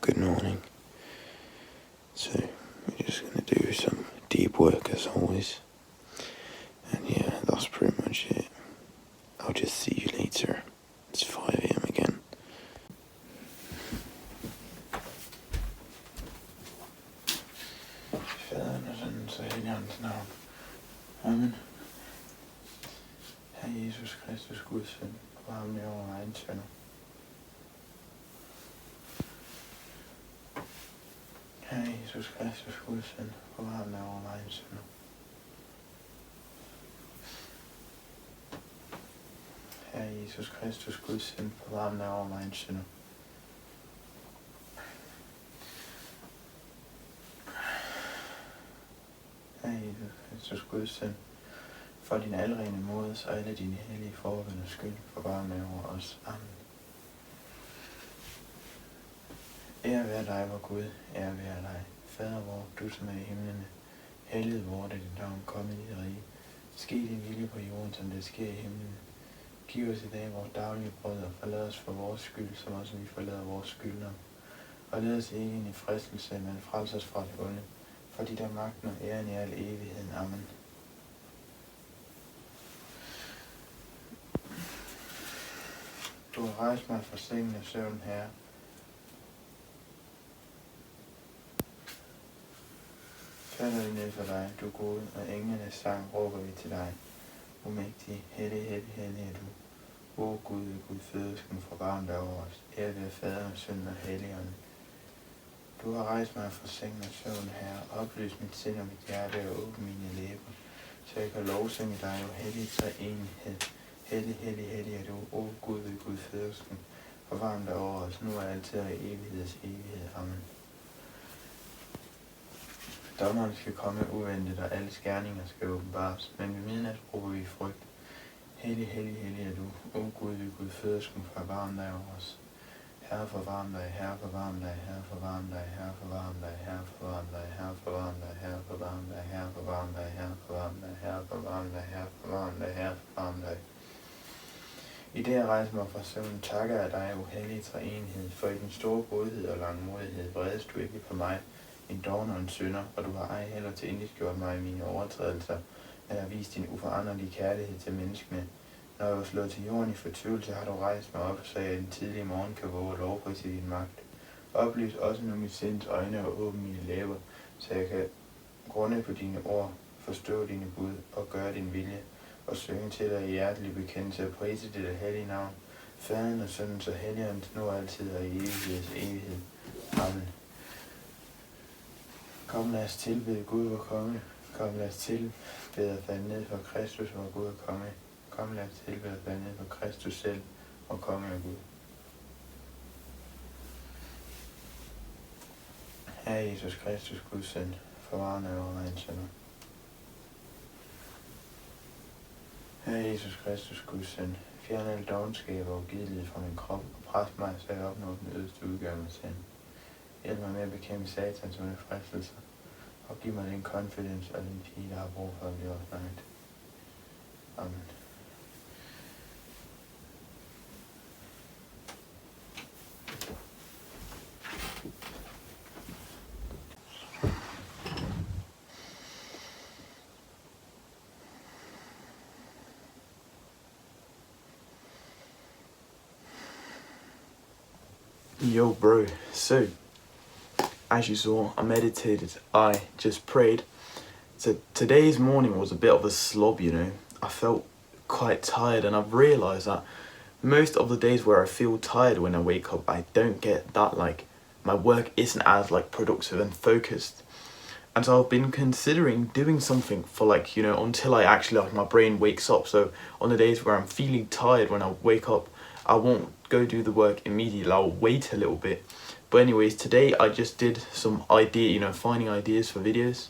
good morning. So we're just going to do some deep work as always. And yeah, that's pretty much it. I'll just see you later. It's 5 AM again. Faderen og Sønnen og Helligåndens navn. Amen. Herre Jesus Kristus, Guds søn, bevar mig over egen sønder. Herre Jesus Kristus, Guds søn, bevar mig over egen sønder. Herre Jesus Kristus, Guds søn, bevar mig over egen sønder. Herre Jesus Kristus, Guds søn, for din alrene moders og alle dine hellige forvinders skyld, forvar mig over os. Amen. Ære være dig, vor Gud, ære være dig, Fader vor, du som er i himlene. Helliget vor, det dit navn, komme i dit rige. Ske din vilje på jorden, som det sker i himlen. Giv os i dag vores daglige brød, og forlad os for vores skyld, som også vi forlader vores skyldnere. Og led os ikke ind i fristelse, men frels os fra det onde. Fordi der magten og æren i al evigheden. Amen. Du har rejst mig fra sengen af søvn, Herre. Falder vi ned for dig, du gode, og englenes sang råber vi til dig. O mægtig, hellig, hellig, hellig er du. O Gud, Gud fødesken, forbarm dig over os. Ære være Fader, Søn og Helligånden. Du har rejst mig fra sengen af søvn, Herre, opløs mit sind og mit hjerte og åbn mine læber, så jeg kan lovsynge dig, o hellig treenighed. Hellig, hellig, hellig er du, o Gud, Gud fødesken, forvarm dig over os, nu og altid og i evigheds evighed. Amen. Dommeren skal komme uventet, og alle gerninger skal åbenbares, men ved midnat råber vi frygt. Hellig, hellig, hellig er du, o Gud, Gud fødesken, forvarm dig over os. Herre forvarm dig, Herre forvarm dig, Herre forvarm dig, Herre forvarm dig, Herre forvarm dig, Herre forvarm dig, Herre forvarm dig, Herre forvarm dig, Herre forvarm dig, Herre forvarm dig, Herre forvarm dig, Herre forvarm dig. I det jeg rejser mig fra søvnen, takker jeg dig, o hellige treenighed, for i den store godhed og langmodighed vredes du ikke på mig, en dovn og en synder, og du har ej heller til intet gjort mig i mine overtrædelser, men har vist din uforanderlige kærlighed til menneskene. Når jeg var slået til jorden i fortvivlelse, har du rejst mig op, så jeg den tidlige morgen kan våge lovprise din magt. Oplys også nu mit sinds øjne og åbne mine læber, så jeg kan grunde på dine ord, forstå dine bud og gøre din vilje, og synge til dig i hjertelig bekendelse og prise dit hellige navn, Faderen og Sønnen og Helligånden, nu og altid og i evigheds evighed. Amen. Kom, lad os tilbede Gud, vor konge. Kom, lad os tilbede og falde ned for Kristus, vor Gud og konge. Kom, lad os tilbede og falde ned for Kristus selv, og konge og Gud. Herre Jesus Kristus, Guds søn, forvar mig over egen sønder. Herre Jesus Kristus, Guds søn, fjern al dovenskab og ugidelighed fra min krop, og pres mig, så jeg opnår den yderste udgørelse til. Hjælp mig med at bekæmpe satans onde fristelser, og giv mig den confidence og den pige, der har brug for at blive opfanget. Amen. Yo bro, so as you saw, I meditated, I just prayed. So today's morning was a bit of a slob, you know. I felt quite tired, and I've realised that most of the days where I feel tired when I wake up, I don't get that, like, my work isn't as like productive and focused. And so I've been considering doing something for, like, you know, until I actually, like, my brain wakes up. So on the days where I'm feeling tired when I wake up, I won't go do the work immediately, I'll wait a little bit. But anyways, today I just did some finding ideas for videos.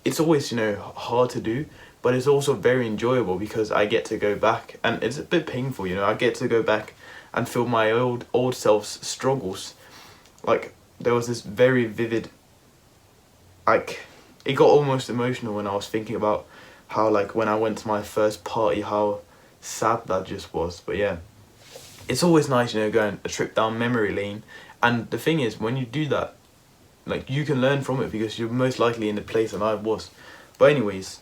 It's always, you know, hard to do, but it's also very enjoyable because I get to go back, and it's a bit painful, you know, I get to go back and feel my old self's struggles. Like, there was this very vivid, like, it got almost emotional when I was thinking about how, like, when I went to my first party, how sad that just was. But yeah, it's always nice, you know, going a trip down memory lane And the thing is, when you do that, like, you can learn from it because you're most likely in the place that I was. But anyways,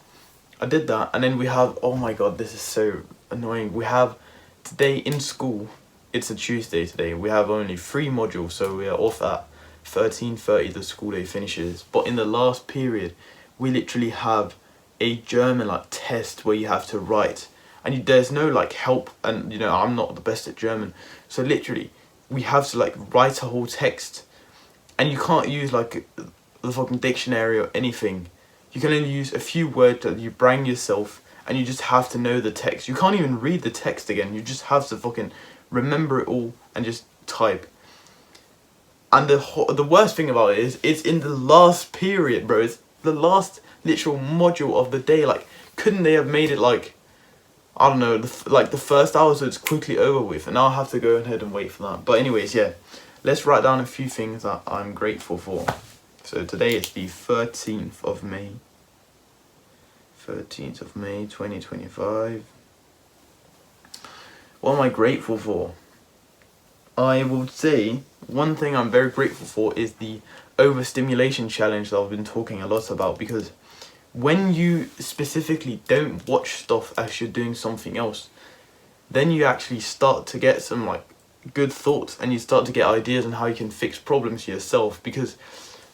I did that, and then we have, oh my god, this is so annoying. We have today in school, it's a Tuesday today, we have only 3 modules, so we are off at 13:30, the school day finishes. But in the last period, we literally have a German like test where you have to write, and there's no like help, and I'm not the best at German, so literally we have to like write a whole text, and you can't use like the fucking dictionary or anything. You can only use a few words that you bring yourself, and you just have to know the text. You can't even read the text again, you just have to fucking remember it all and just type. And the worst thing about it is, it's in the last period, bro. It's the last literal module of the day. Like, couldn't they have made it like, I don't know, like the first hour so it's quickly over with, and I'll have to go ahead and wait for that. But anyways, yeah, let's write down a few things that I'm grateful for. So today is the 13th of May. 13th of May 2025. What am I grateful for? I will say one thing I'm very grateful for is the overstimulation challenge that I've been talking a lot about, because when you specifically don't watch stuff as you're doing something else, then you actually start to get some like good thoughts, and you start to get ideas on how you can fix problems yourself. Because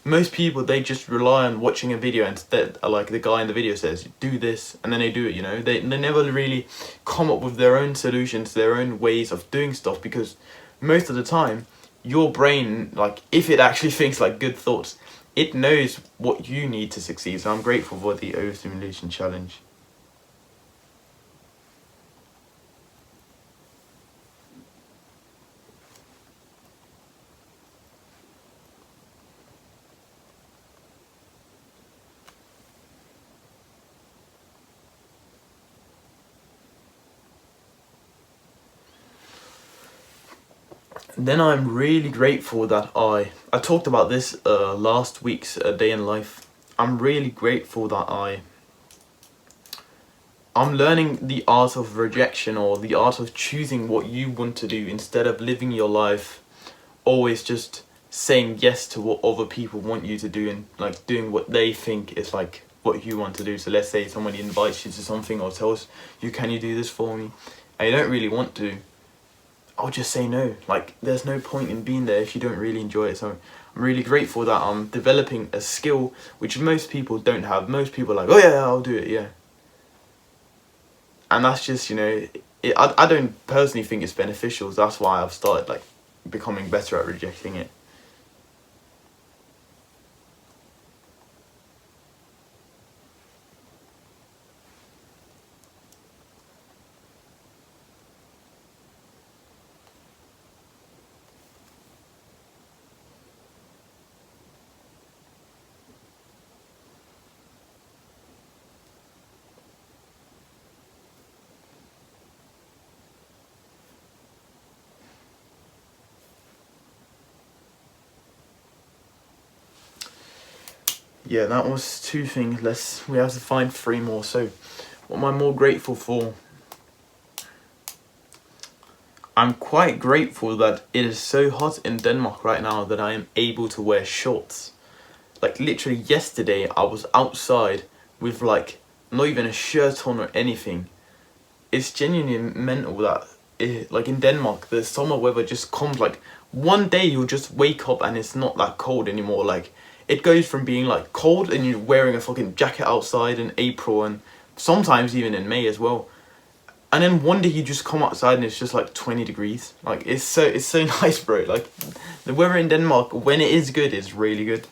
most people, they just rely on watching a video, and instead, like the guy in the video says, do this, and then they do it, they never really come up with their own solutions, their own ways of doing stuff, because most of the time your brain, like, if it actually thinks like good thoughts, it knows what you need to succeed. So I'm grateful for the overstimulation challenge. Then I'm really grateful that I talked about this last week's day in life. I'm really grateful that I'm learning the art of rejection, or the art of choosing what you want to do instead of living your life always just saying yes to what other people want you to do, and like doing what they think is like what you want to do. So let's say somebody invites you to something or tells you, can you do this for me, and you don't really want to, I'll just say no. Like, there's no point in being there if you don't really enjoy it. So I'm really grateful that I'm developing a skill which most people don't have. Most people are like, oh yeah, I'll do it, yeah. And that's just, I don't personally think it's beneficial. So that's why I've started like becoming better at rejecting it. Yeah, that was 2 things. We have to find 3 more. So, what am I more grateful for? I'm quite grateful that it is so hot in Denmark right now that I am able to wear shorts. Like, literally yesterday I was outside with like not even a shirt on or anything. It's genuinely mental that like in Denmark the summer weather just comes, like one day you'll just wake up and it's not that cold anymore. Like, it goes from being like cold and you're wearing a fucking jacket outside in April, and sometimes even in May as well. And then one day you just come outside and it's just like 20 degrees. Like, it's so nice, bro. Like, the weather in Denmark, when it is good, is really good.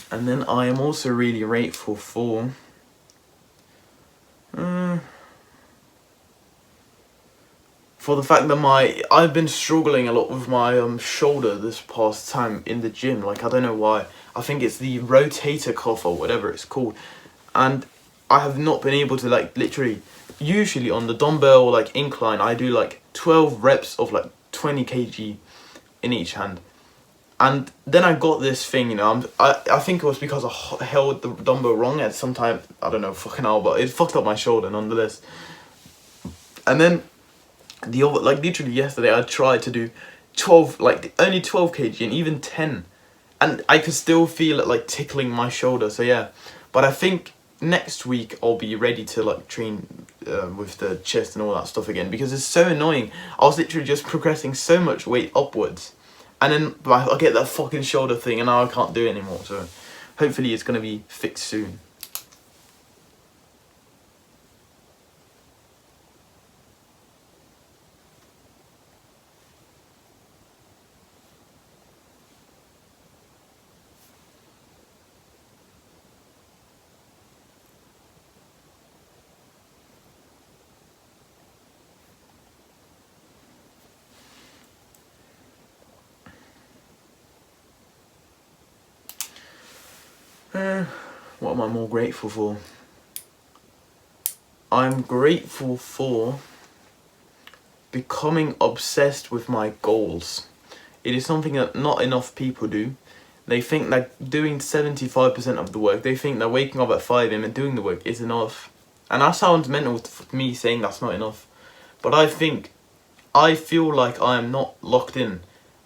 And then I am also really grateful for the fact that I've been struggling a lot with my shoulder this past time in the gym. Like, I don't know why. I think it's the rotator cuff or whatever it's called. And I have not been able to like literally. Usually on the dumbbell like incline, I do like 12 reps of like 20 kg in each hand. And then I got this thing, you know, I think it was because I held the dumbbell wrong at some time, I don't know, fucking hell, but it fucked up my shoulder nonetheless. And then like literally yesterday I tried to do 12, like only 12 kg and even 10. And I could still feel it like tickling my shoulder, so yeah. But I think next week I'll be ready to like train with the chest and all that stuff again, because it's so annoying. I was literally just progressing so much weight upwards. And then I get that fucking shoulder thing and now I can't do it anymore. So hopefully it's going to be fixed soon. What am I more grateful for? I'm grateful for becoming obsessed with my goals. It is something that not enough people do. They think that doing 75% of the work, they think that waking up at 5 AM and doing the work is enough. And that sounds mental for me saying that's not enough. But I feel like I am not locked in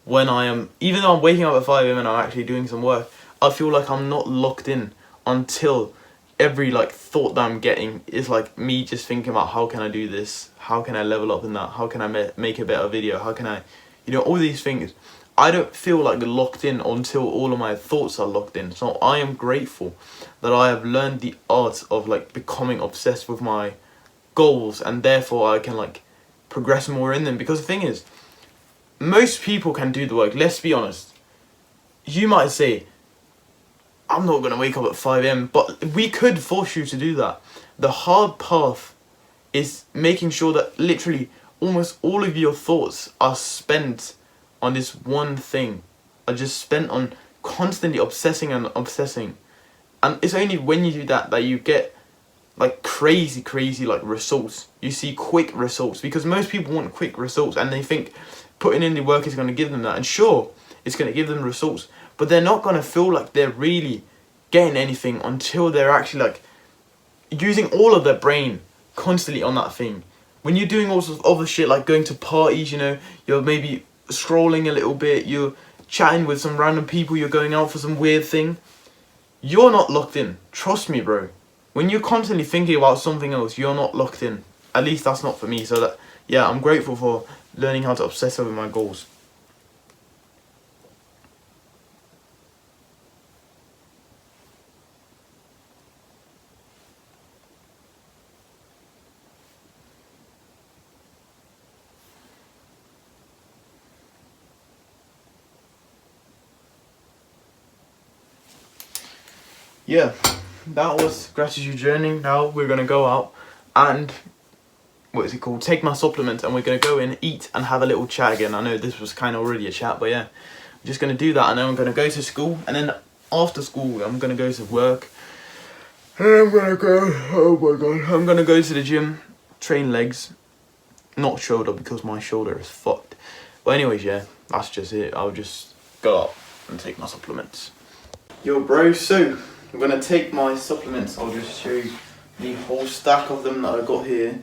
when I am, even though I'm waking up at 5 AM and I'm actually doing some work, I feel like I'm not locked in until every like thought that I'm getting is like me just thinking about how can I do this, how can I level up in that, how can I make a better video, how can I, you know, all these things. I don't feel like locked in until all of my thoughts are locked in. So I am grateful that I have learned the art of like becoming obsessed with my goals, and therefore I can like progress more in them. Because the thing is, most people can do the work. Let's be honest. You might say, I'm not going to wake up at 5 AM, but we could force you to do that. The hard path is making sure that literally almost all of your thoughts are spent on this one thing, are just spent on constantly obsessing and obsessing. And it's only when you do that that you get like crazy like results. You see quick results, because most people want quick results and they think putting in the work is going to give them that. And sure, it's going to give them results, but they're not going to feel like they're really getting anything until they're actually like using all of their brain constantly on that thing. When you're doing all sorts of other shit like going to parties, you know, you're maybe scrolling a little bit, you're chatting with some random people, you're going out for some weird thing, you're not locked in. Trust me, bro. When you're constantly thinking about something else, you're not locked in. At least that's not for me. So that, yeah, I'm grateful for learning how to obsess over my goals. Yeah, that was gratitude journey. Now we're gonna go out and take my supplements, and we're gonna go in, eat, and have a little chat again. I know this was kind of already a chat, but yeah, I'm just gonna do that, and then I'm gonna go to school, and then after school I'm gonna go to work, and I'm gonna go to the gym, train legs, not shoulder because my shoulder is fucked. But anyways, yeah, that's just it. I'll just go up and take my supplements. Yo, bro, so I'm gonna take my supplements. I'll just show you the whole stack of them that I got here.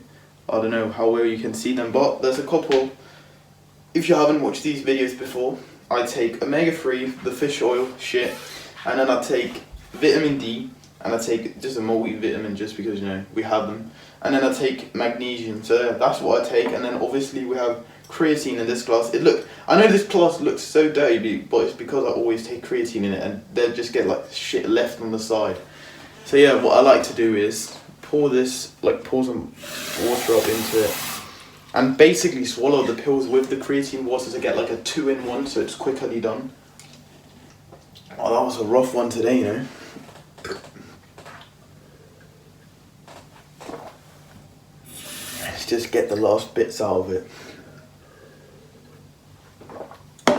I don't know how well you can see them, but there's a couple. If you haven't watched these videos before, I take omega-3, the fish oil shit, and then I take vitamin D, and I take just a multivitamin just because, you know, we have them. And then I take magnesium, so yeah, that's what I take. And then obviously we have creatine in this glass. I know this glass looks so dirty, but it's because I always take creatine in it, and they just get like shit left on the side. So yeah, what I like to do is pour some water up into it, and basically swallow the pills with the creatine water to get like a 2-in-1, so it's quickly done. Oh, that was a rough one today, you know. Let's just get the last bits out of it.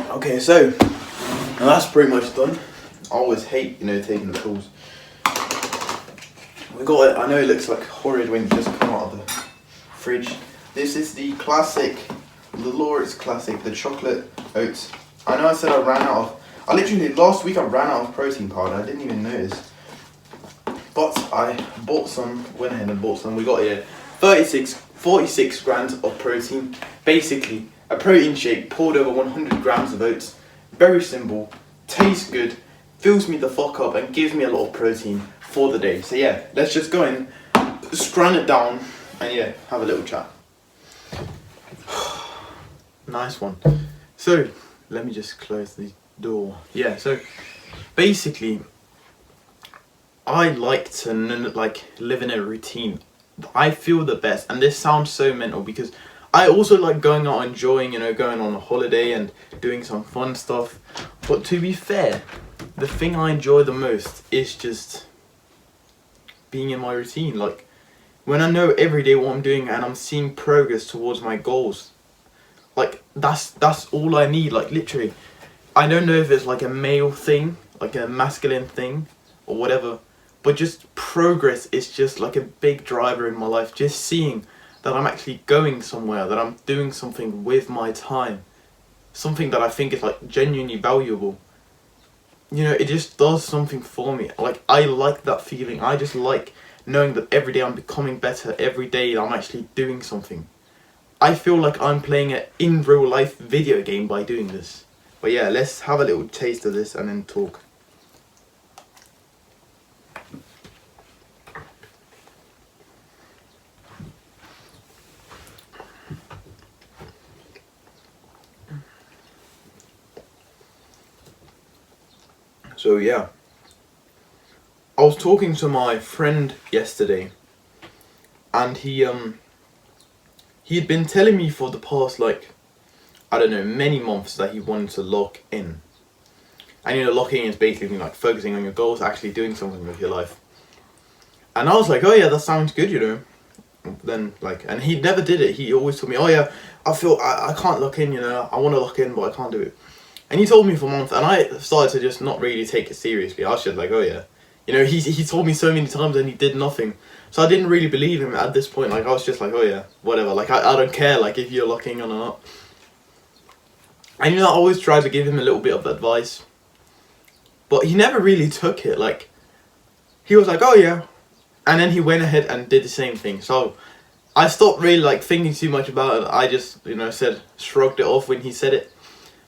Okay, so now that's pretty much done. I always hate, you know, taking the pills. We got it. I know it looks like horrid when you just come out of the fridge. This is the classic, the Loritz classic, the chocolate oats. I know I said I ran out of, last week I ran out of protein powder. I didn't even notice. But I bought some, went ahead and bought some. We got here 46 grams of protein. Basically, a protein shake poured over 100 grams of oats. Very simple, tastes good, fills me the fuck up and gives me a lot of protein for the day. So yeah, let's just go in, scran it down and yeah, have a little chat. Nice one. So, let me just close the door. Yeah, so basically, I like to live in a routine. I feel the best, and this sounds so mental because I also like going out enjoying, going on a holiday and doing some fun stuff. But to be fair, the thing I enjoy the most is just being in my routine. Like, when I know every day what I'm doing and I'm seeing progress towards my goals. Like, that's all I need, like, literally. I don't know if it's like a male thing, like a masculine thing, or whatever. But just progress is just like a big driver in my life. Just seeing that I'm actually going somewhere, that I'm doing something with my time. Something that I think is like genuinely valuable. It just does something for me. Like, I like that feeling. I just like knowing that every day I'm becoming better. Every day I'm actually doing something. I feel like I'm playing an in real life video game by doing this. But yeah, let's have a little taste of this and then talk. So yeah, I was talking to my friend yesterday, and he had been telling me for the past many months that he wanted to lock in. And locking in is basically like focusing on your goals, actually doing something with your life. And I was like, oh yeah, that sounds good, Then and he never did it. He always told me, oh yeah, I feel I can't lock in, I want to lock in, but I can't do it. And he told me for a month, and I started to just not really take it seriously. I was just like, oh yeah. He told me so many times and he did nothing. So I didn't really believe him at this point. Like, I was just like, oh yeah, whatever. Like, I don't care, like, if you're locking in or not. And I always tried to give him a little bit of advice. But he never really took it. Like, he was like, oh yeah. And then he went ahead and did the same thing. So I stopped really thinking too much about it. I just, shrugged it off when he said it.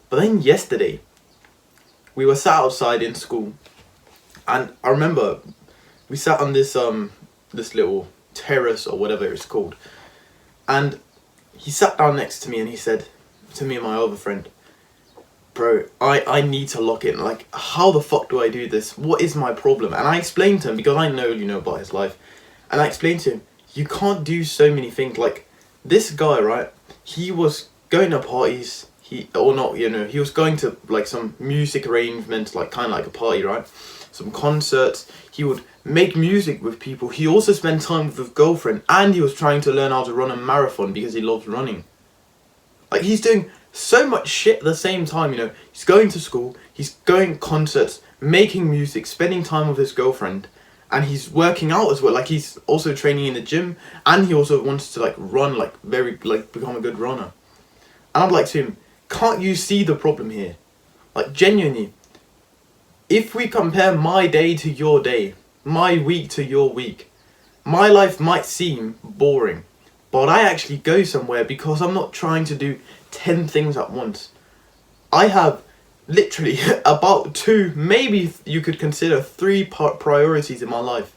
But then yesterday, we were sat outside in school, and I remember we sat on this little terrace or whatever it's called, and he sat down next to me and he said to me and my other friend, bro, I need to lock in. Like, how the fuck do I do this? What is my problem? And I explained to him, because I know, about his life, and I explained to him, you can't do so many things. Like, this guy, right, he was going to parties. He was going to some music arrangements, kind of like a party, right? Some concerts. He would make music with people. He also spent time with his girlfriend, and he was trying to learn how to run a marathon because he loves running. Like, he's doing so much shit at the same time, He's going to school, he's going to concerts, making music, spending time with his girlfriend, and he's working out as well. Like, he's also training in the gym, and he also wants to run, become a good runner. And I'm like to him, can't you see the problem here? Like, genuinely, if we compare my day to your day, my week to your week, my life might seem boring, but I actually go somewhere because I'm not trying to do 10 things at once. I have literally about 2, maybe you could consider 3 priorities in my life.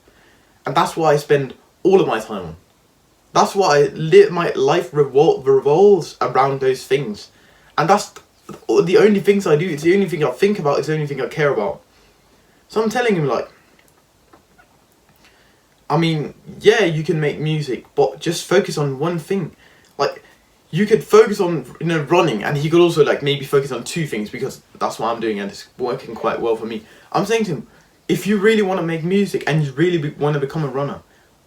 And that's what I spend all of my time on. That's why my life revolves around those things. And that's the only things I do. It's the only thing I think about. It's the only thing I care about. So I'm telling him, yeah, you can make music, but just focus on one thing. Like, you could focus on, running, and he could also, maybe focus on 2 things, because that's what I'm doing, and it's working quite well for me. I'm saying to him, if you really want to make music, and you really want to become a runner,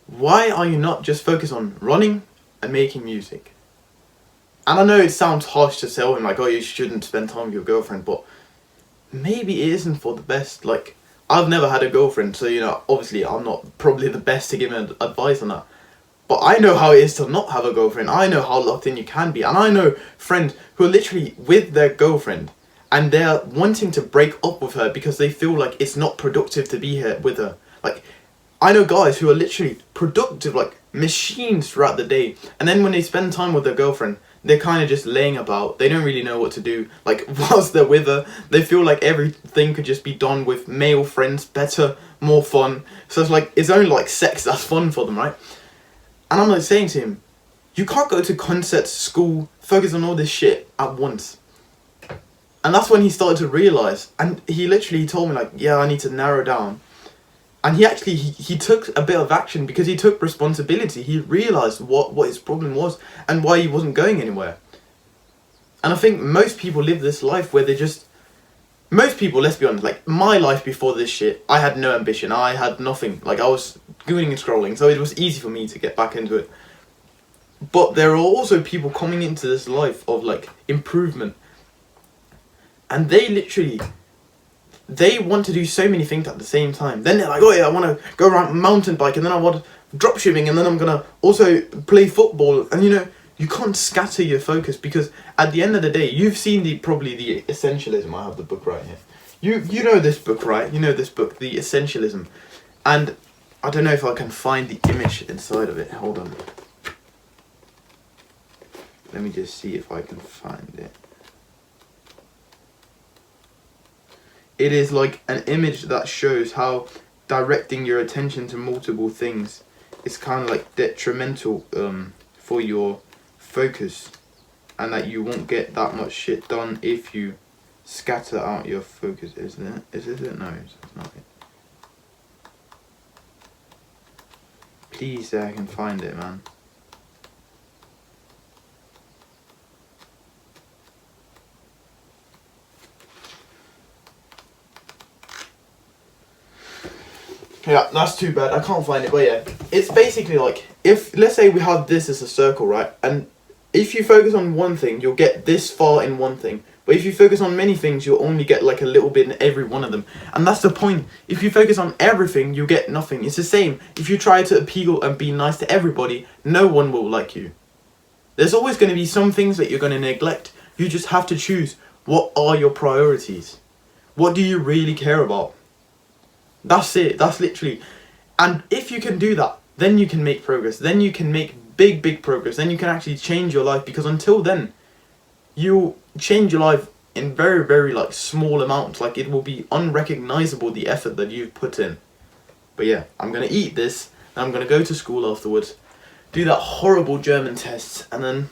why are you not just focused on running and making music? And I know it sounds harsh to tell him, oh, you shouldn't spend time with your girlfriend, but maybe it isn't for the best. Like, I've never had a girlfriend, so you know, obviously I'm not probably the best to give advice on that. But I know how it is to not have a girlfriend. I know how locked in you can be. And I know friends who are literally with their girlfriend and they're wanting to break up with her because they feel like it's not productive to be here with her. Like, I know guys who are literally productive, like machines throughout the day. And then when they spend time with their girlfriend, they're kind of just laying about. They don't really know what to do. Like, whilst they're with her, they feel like everything could just be done with male friends, better, more fun. So it's like, it's only like sex that's fun for them, right? And I'm like saying to him, you can't go to concerts, school, focus on all this shit at once. And that's when he started to realise. And he literally told me like, yeah, I need to narrow down. And he actually, he took a bit of action because he took responsibility. He realised what his problem was and why he wasn't going anywhere. And I think most people live this life where they just... Most people, let's be honest, like my life before this shit, I had no ambition. I had nothing. Like I was gooning and scrolling, so it was easy for me to get back into it. But there are also people coming into this life of like improvement. And they literally, they want to do so many things at the same time. Then they're like, oh yeah, I want to go around mountain bike, and then I want drop shipping, and then I'm going to also play football. And you know, you can't scatter your focus because at the end of the day, you've seen probably the Essentialism. I have the book right here. You know this book, right? You know this book, the Essentialism. And I don't know if I can find the image inside of it. Hold on. Let me just see if I can find it. It is like an image that shows how directing your attention to multiple things is kind of like detrimental for your focus, and that you won't get that much shit done if you scatter out your focus. Is this it? No, it's not it. Please say I can find it, man. Yeah, that's too bad. I can't find it, but yeah. It's basically like, if, let's say we have this as a circle, right? And if you focus on one thing, you'll get this far in one thing. But if you focus on many things, you'll only get like a little bit in every one of them. And that's the point. If you focus on everything, you'll get nothing. It's the same. If you try to appeal and be nice to everybody, no one will like you. There's always going to be some things that you're going to neglect. You just have to choose, what are your priorities? What do you really care about? That's it. That's literally. And if you can do that, then you can make progress. Then you can make big progress. Then you can actually change your life. Because until then, you'll change your life in very like small amounts. Like it will be unrecognizable, the effort that you've put in. But yeah, I'm going to eat this. And I'm going to go to school afterwards. Do that horrible German test. And then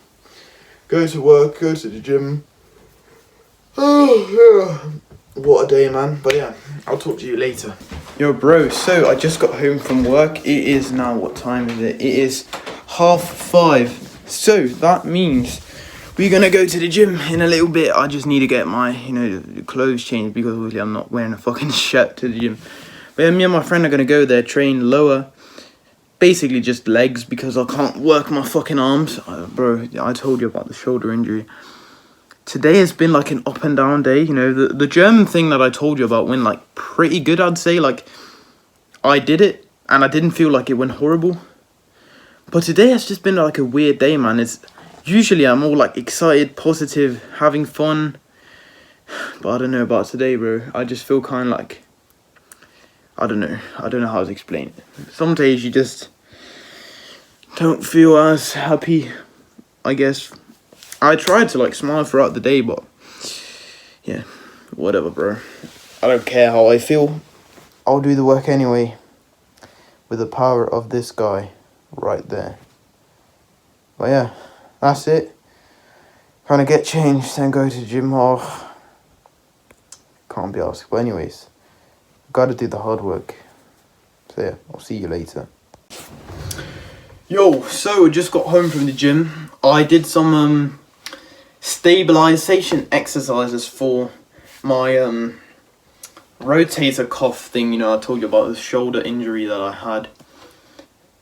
go to work. Go to the gym. Oh, yeah. What a day, man. But yeah, I'll talk to you later. Yo, bro, so I just got home from work. It is now, what time is it? It is 5:30. So that means we're going to go to the gym in a little bit. I just need to get my, clothes changed because obviously I'm not wearing a fucking shirt to the gym. But yeah, me and my friend are going to go there, train lower. Basically just legs because I can't work my fucking arms. Bro, I told you about the shoulder injury. Today has been like an up and down day, the German thing that I told you about went like pretty good, I'd say. Like, I did it and I didn't feel like it went horrible. But today has just been like a weird day, man. It's usually I'm all like excited, positive, having fun. But I don't know about today, bro. I just feel kind of like, I don't know how to explain it. Some days you just don't feel as happy, I guess. I tried to like smile throughout the day, but yeah, whatever, bro. I don't care how I feel. I'll do the work anyway with the power of this guy right there. But yeah, that's it. Gonna get changed and go to the gym. Oh, can't be asked. But anyways, gotta do the hard work. So yeah, I'll see you later. Yo, so I just got home from the gym. I did some stabilization exercises for my rotator cuff thing. I told you about the shoulder injury that I had.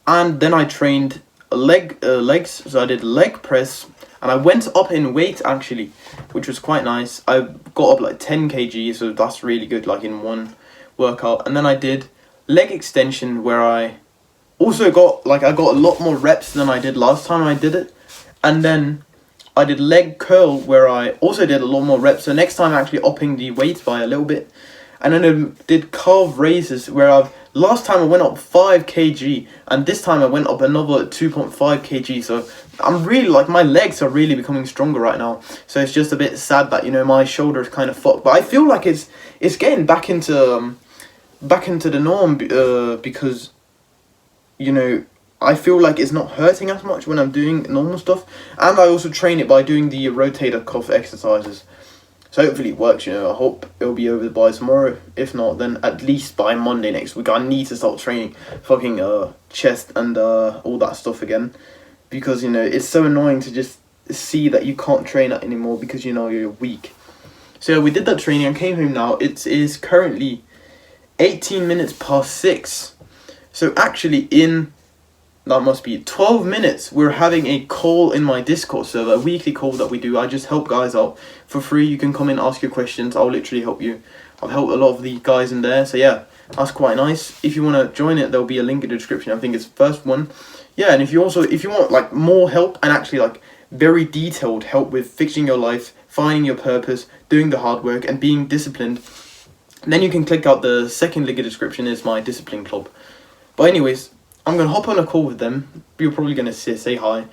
And then I trained legs, so I did leg press, and I went up in weight actually, which was quite nice. I got up like 10 kg, so that's really good, like in one workout, and then I did leg extension where I also got I got a lot more reps than I did last time I did it, and then I did leg curl where I also did a lot more reps. So next time actually upping the weights by a little bit, and then I did calf raises where last time I went up 5 kg, and this time I went up another 2.5 kg. So I'm really my legs are really becoming stronger right now. So it's just a bit sad that my shoulder is kind of fucked, but I feel like it's getting back into the norm because I feel like it's not hurting as much when I'm doing normal stuff, and I also train it by doing the rotator cuff exercises. So hopefully it works, I hope it'll be over by tomorrow. If not, then at least by Monday next week. I need to start training fucking chest and all that stuff again, because it's so annoying to just see that you can't train that anymore because you're weak. So we did that training and came home now. It is currently 18 minutes past 6. So actually that must be 12 minutes, we're having a call in my Discord server, a weekly call that we do. I just help guys out for free. You can come in, ask your questions. I'll literally help you. I've helped a lot of the guys in there. So yeah, that's quite nice. If you want to join it, there'll be a link in the description. I think it's the first one. Yeah, and if you want more help and actually very detailed help with fixing your life, finding your purpose, doing the hard work and being disciplined, then you can click out the second link in the description. Is my discipline club. But anyways, I'm going to hop on a call with them. You're probably going to say hi,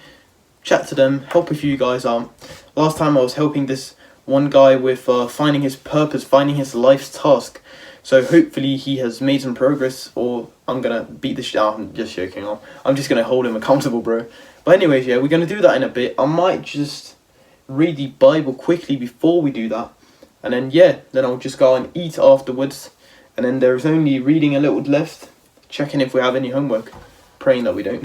chat to them, help a few guys out. Last time I was helping this one guy with finding his purpose, finding his life's task. So hopefully he has made some progress, or I'm going to beat the shit out. I'm just joking. I'm just going to hold him accountable, bro. But anyways, yeah, we're going to do that in a bit. I might just read the Bible quickly before we do that. And then, then I'll just go and eat afterwards. And then there's only reading a little left. Checking if we have any homework, praying that we don't.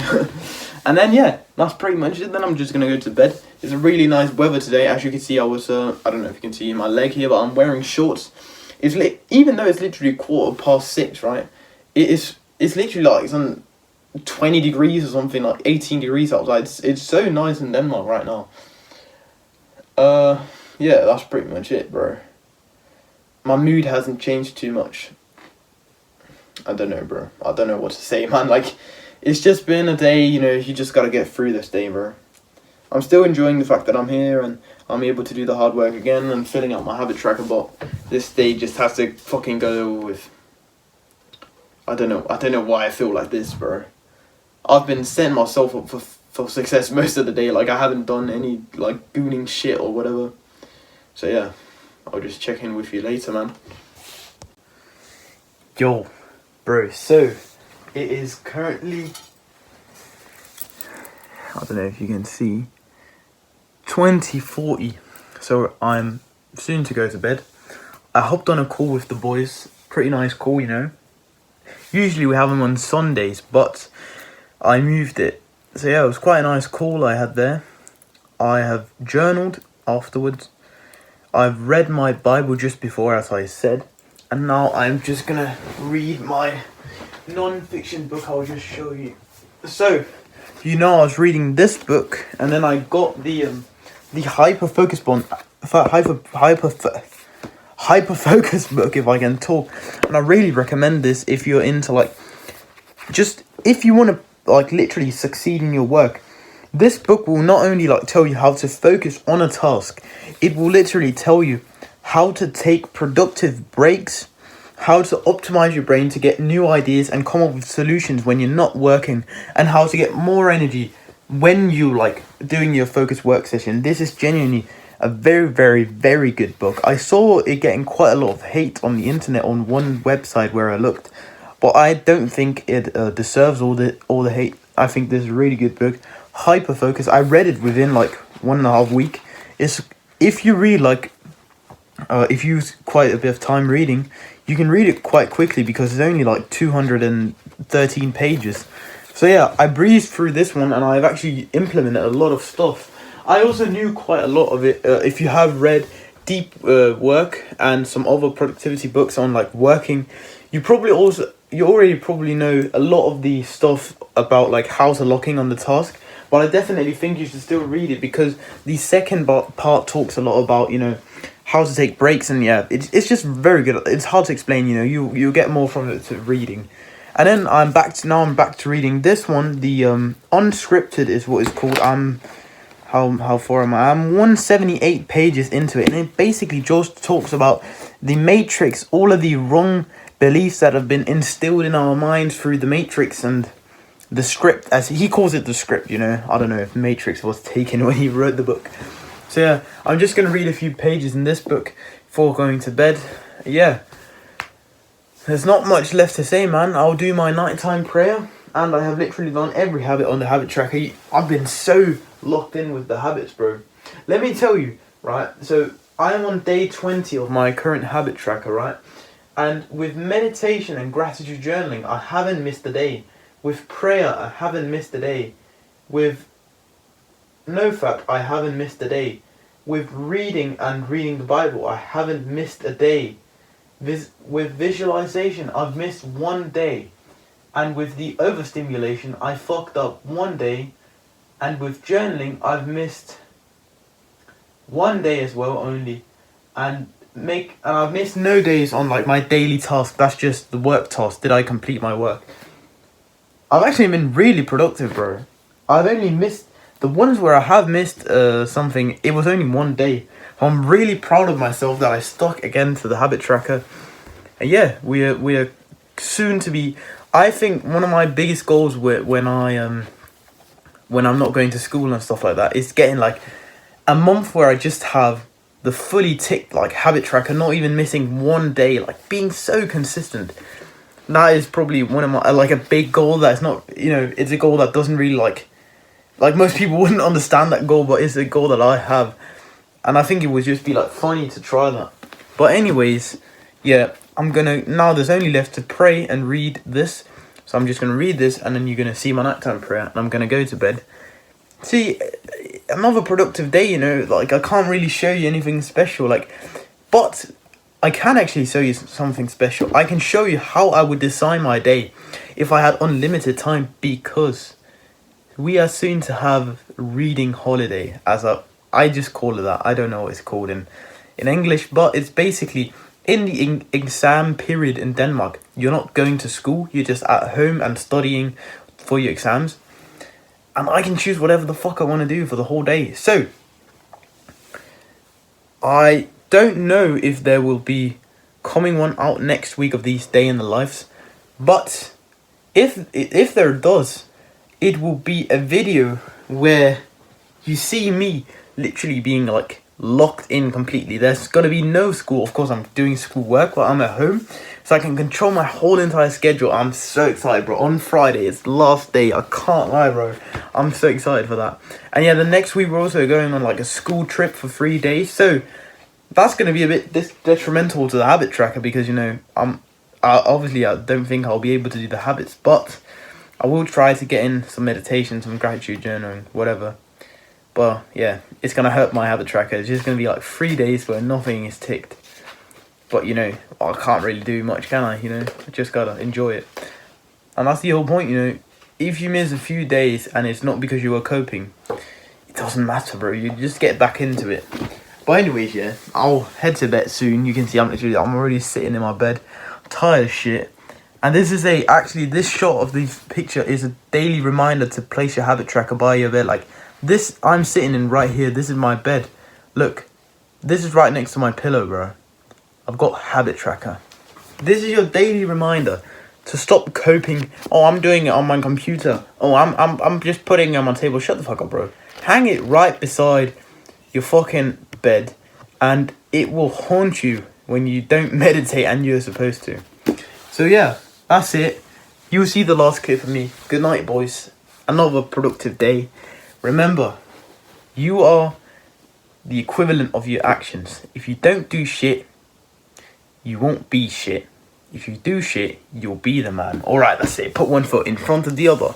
And then that's pretty much it. Then I'm just gonna go to bed. It's a really nice weather today. As you can see, I was I don't know if you can see my leg here, but I'm wearing shorts. Even though it's literally 6:15, right? It's literally some 20 degrees or something, 18 degrees outside. It's so nice in Denmark right now. Yeah, that's pretty much it, bro. My mood hasn't changed too much. I don't know, bro. I don't know what to say, man. It's just been a day, you just gotta get through this day, bro. I'm still enjoying the fact that I'm here and I'm able to do the hard work again and filling out my habit tracker, but this day just has to fucking go with. I don't know why I feel like this, bro. I've been setting myself up for success most of the day. I haven't done any, gooning shit or whatever. So, yeah. I'll just check in with you later, man. Yo. Bro, so it is currently, I don't know if you can see, 20:40. So I'm soon to go to bed. I hopped on a call with the boys. Pretty nice call, Usually we have them on Sundays, but I moved it. So yeah, it was quite a nice call I had there. I have journaled afterwards. I've read my Bible just before, as I said. And now I'm just gonna read my non-fiction book. I'll just show you. So, I was reading this book, and then I got the hyper focus book, if I can talk. And I really recommend this if you're into if you want to literally succeed in your work. This book will not only tell you how to focus on a task, it will literally tell you how to take productive breaks, how to optimize your brain to get new ideas and come up with solutions when you're not working, and how to get more energy when you doing your focused work session. This is genuinely a very, very, very good book. I saw it getting quite a lot of hate on the internet on one website where I looked, but I don't think it deserves all the hate. I think this is a really good book. Hyper focus. I read it within 1.5 weeks. If you read if you use quite a bit of time reading, you can read it quite quickly because it's only 213 pages. So yeah, I breezed through this one and I've actually implemented a lot of stuff. I also knew quite a lot of it. If you have read Deep Work and some other productivity books on working, you already probably know a lot of the stuff about how to lock in on the task. But I definitely think you should still read it because the second part talks a lot about how to take breaks, and yeah, it's just very good. It's hard to explain, you know. You get more from it to reading. And then I'm back to reading this one. The unscripted is what it's called. How far am I? I'm 178 pages into it, and it basically just talks about the Matrix, all of the wrong beliefs that have been instilled in our minds through the Matrix, and the script, as he calls it, the script, you know. I don't know if Matrix was taken when he wrote the book. So yeah, I'm just going to read a few pages in this book before going to bed. Yeah. There's not much left to say, man. I'll do my nighttime prayer, and I have literally done every habit on the habit tracker. I've been so locked in with the habits, bro. Let me tell you, right? So I am on day 20 of my current habit tracker, right? And with meditation and gratitude journaling, I haven't missed a day. With prayer, I haven't missed a day. With NoFap, I haven't missed a day. With reading the Bible, I haven't missed a day. With visualization, I've missed one day. And with the overstimulation, I fucked up one day. And with journaling, I've missed one day as well only. And I've missed no days on like my daily task. That's just the work task. Did I complete my work? I've actually been really productive, bro. I've only missed the ones where I have missed something. It was only one day. I'm really proud of myself that I stuck again to the habit tracker. And yeah, we are soon to be. I think one of my biggest goals when I'm not going to school and stuff like that is getting like a month where I just have the fully ticked like habit tracker, not even missing one day, like being so consistent. That is probably one of my like a big goal that's not, you know, it's a goal that doesn't really like most people wouldn't understand that goal, but it's a goal that I have, and I think it would just be like funny to try that. But anyways, yeah, now there's only left to pray and read this. So I'm just gonna read this, and then you're gonna see my nighttime prayer, and I'm gonna go to bed. See, another productive day, you know, like I can't really show you anything special, like, but I can actually show you something special. I can show you how I would design my day if I had unlimited time, because we are soon to have reading holiday, I just call it that. I don't know what it's called in English, but it's basically in the exam period in Denmark. You're not going to school, you're just at home and studying for your exams. And I can choose whatever the fuck I want to do for the whole day. So, I don't know if there will be coming one out next week of these day in the lives. But, if there does, it will be a video where you see me literally being like locked in completely. There's gonna be no school. Of course, I'm doing school work while I'm at home, so I can control my whole entire schedule. I'm so excited, bro. On Friday, it's the last day. I can't lie, bro. I'm so excited for that. And yeah, the next week we're also going on like a school trip for 3 days. So that's gonna be a bit detrimental to the habit tracker, because, you know, obviously I don't think I'll be able to do the habits, but I will try to get in some meditation, some gratitude journaling, whatever. But yeah, it's going to hurt my habit tracker. It's just going to be like 3 days where nothing is ticked. But, you know, I can't really do much, can I? You know, I just got to enjoy it. And that's the whole point, you know. If you miss a few days and it's not because you were coping, it doesn't matter, bro. You just get back into it. But anyways, yeah, I'll head to bed soon. You can see I'm already sitting in my bed. I'm tired as shit. And this is this shot of this picture is a daily reminder to place your habit tracker by your bed. Like, this, I'm sitting in right here. This is my bed. Look, this is right next to my pillow, bro. I've got habit tracker. This is your daily reminder to stop coping. Oh, I'm doing it on my computer. Oh, I'm just putting it on my table. Shut the fuck up, bro. Hang it right beside your fucking bed, and it will haunt you when you don't meditate and you're supposed to. So yeah, that's it. You'll see the last clip of me. Good night, boys. Another productive day. Remember, you are the equivalent of your actions. If you don't do shit, you won't be shit. If you do shit, you'll be the man. Alright, that's it. Put one foot in front of the other.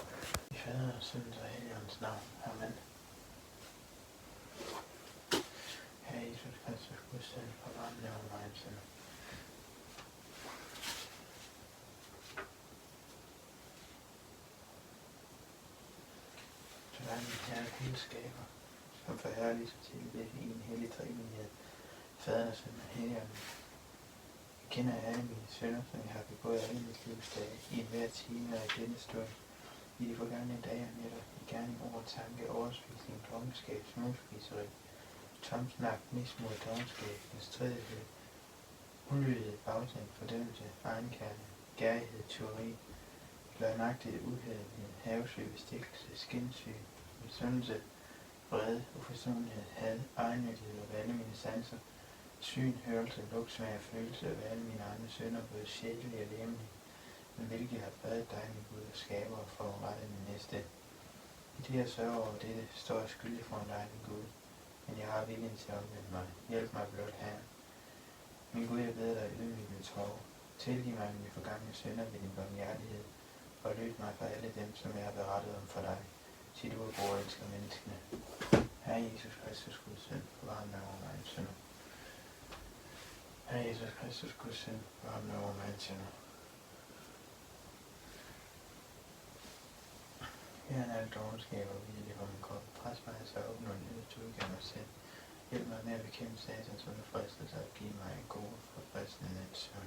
Herren skaber, som forherliges til det i en hellig treenighed. Faderen og søn og helligånden. Jeg kender alle mine sønner, som jeg har begået alle mit livs dage, i enhver time og i denne stund. I de forgangne dage og nætter, i gerning, ord, tanke, overspisning, dommeskab, smudspiseri, tomsnak, mismod, dogenskab, stridighed, ulydighed, bagtænd, fordømmelse, egenkærlighed, gærighed, tyveri, løgnagtighed, uhæderlighed, havesøg, bestikkelse, skinsyg, misundelse, vrede, uforsonlighed, had, egennyttighed og alle mine sanser, syn, hørelse, lugt, smag og følelse af alle mine andre sønner, både sjælelige og legemlige, men hvilket jeg har badet dig, min Gud, og skaber for at rette min næste. I det jeg sørger over dette, står jeg skyldig foran dig, min Gud, men jeg har viljen til at omvende mig. Hjælp mig blot her. Min Gud, jeg beder dig ydmygt med tårer. Tilgiv mig mine forgangne synder ved din barmhjertighed, og løb mig fra alle dem, som jeg har berettet om for dig, til du er god og elsker menneskene. Herre Jesus Kristus, Guds søn, forvar mig over mig en synder. Herre Jesus Kristus, Guds søn, forvar mig over mig en synder. Her er alle dogenskaber og vilje for min krop. Pres mig altså op, når jeg nødt til udgave mig selv. Hjælp mig med at bekæmpe satans under fristelse og give mig en god forfriskende nat søvn.